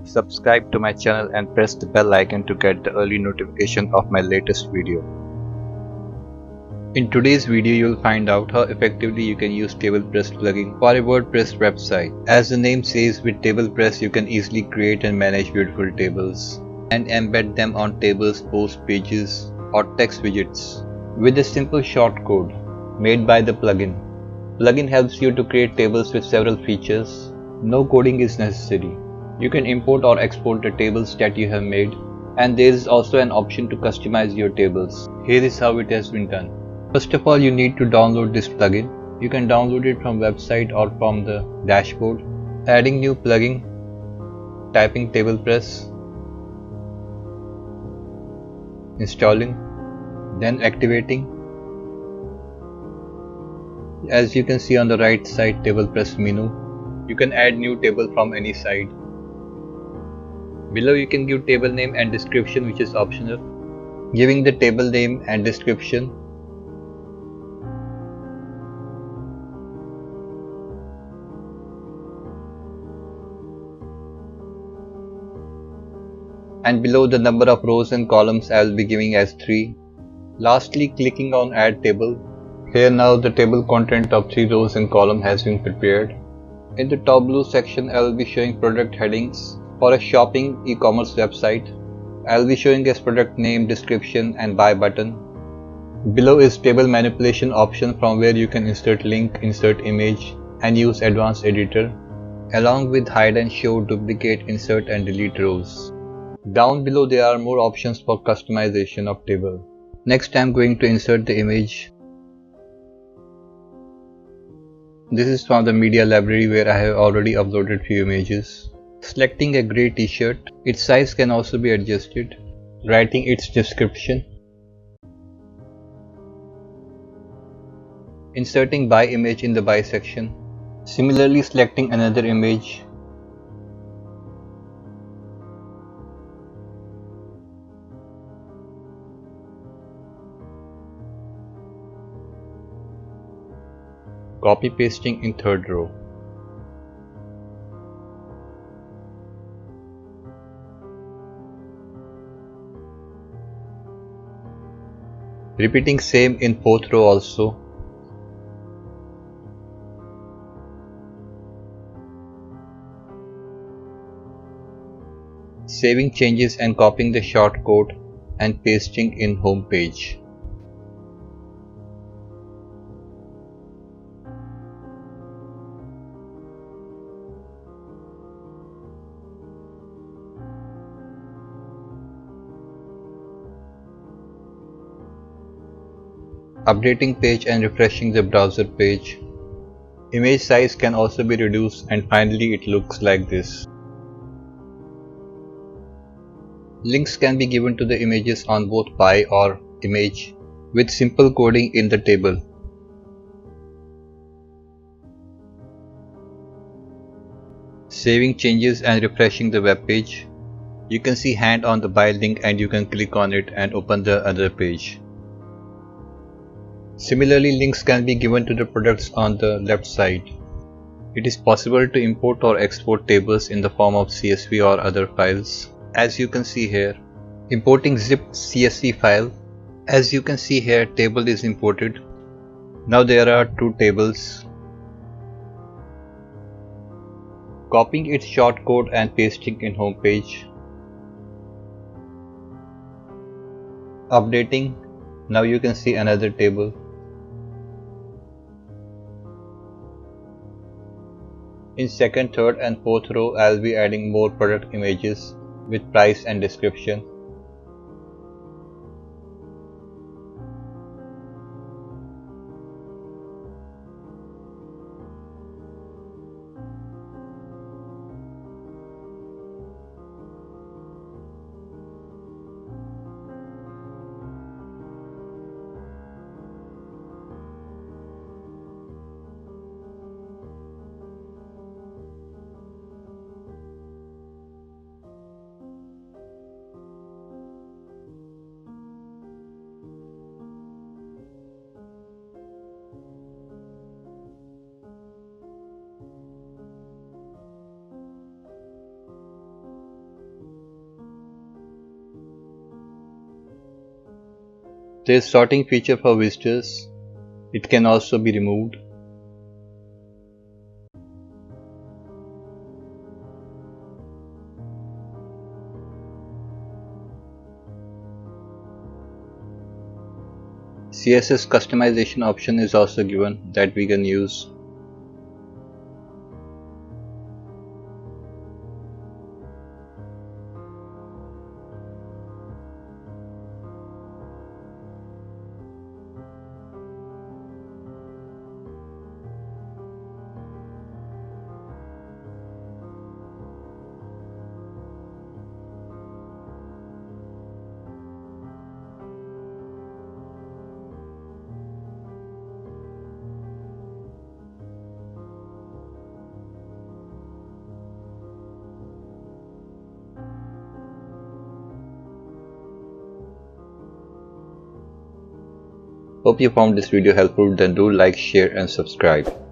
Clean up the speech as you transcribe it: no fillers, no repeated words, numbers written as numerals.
Subscribe to my channel and press the bell icon to get the early notification of my latest video. In today's video, you'll find out how effectively you can use Tablepress plugin for a WordPress website. As the name says, with Tablepress you can easily create and manage beautiful tables and embed them on tables, post pages, or text widgets with a simple shortcode made by the plugin. Plugin helps you to create tables with several features. No coding is necessary. You can import or export the tables that you have made, and there is also an option to customize your tables. Here is how it has been done. First of all, you need to download this plugin. You can download it from website or from the dashboard. Adding new plugin, typing Tablepress, installing, then activating. As you can see on the right side Tablepress menu, you can add new table from any side. Below you can give table name and description, which is optional. Giving the table name and description, and below the number of rows and columns I will be giving as 3. Lastly, clicking on add table. Here now the table content of 3 rows and column has been prepared. In the top blue section I will be showing product headings for a shopping e-commerce website. I will be showing as product name, description and buy button. Below is table manipulation option, from where you can insert link, insert image and use advanced editor, along with hide and show, duplicate, insert and delete rows. Down below there are more options for customization of table. Next I am going to insert the image. This is from the media library where I have already uploaded few images. Selecting a grey t-shirt, its size can also be adjusted. Writing its description. Inserting buy image in the buy section. Similarly, selecting another image. Copy pasting in third row. Repeating same in fourth row also. Saving changes and copying the shortcode and pasting in home page. Updating page and refreshing the browser page. Image size can also be reduced, and finally it looks like this. Links can be given to the images on both buy or image with simple coding in the table. Saving changes and refreshing the web page. You can see hand on the buy link and you can click on it and open the other page. Similarly, links can be given to the products on the left side. It is possible to import or export tables in the form of CSV or other files. As you can see here, importing zipped CSV file. As you can see here, table is imported. Now there are 2 tables. Copying its shortcode and pasting in home page. Updating. Now you can see another table. In second, third and fourth row, I will be adding more product images with price and description. There is sorting feature for visitors. It can also be removed. CSS customization option is also given that we can use. Hope you found this video helpful. Then do like, share and subscribe.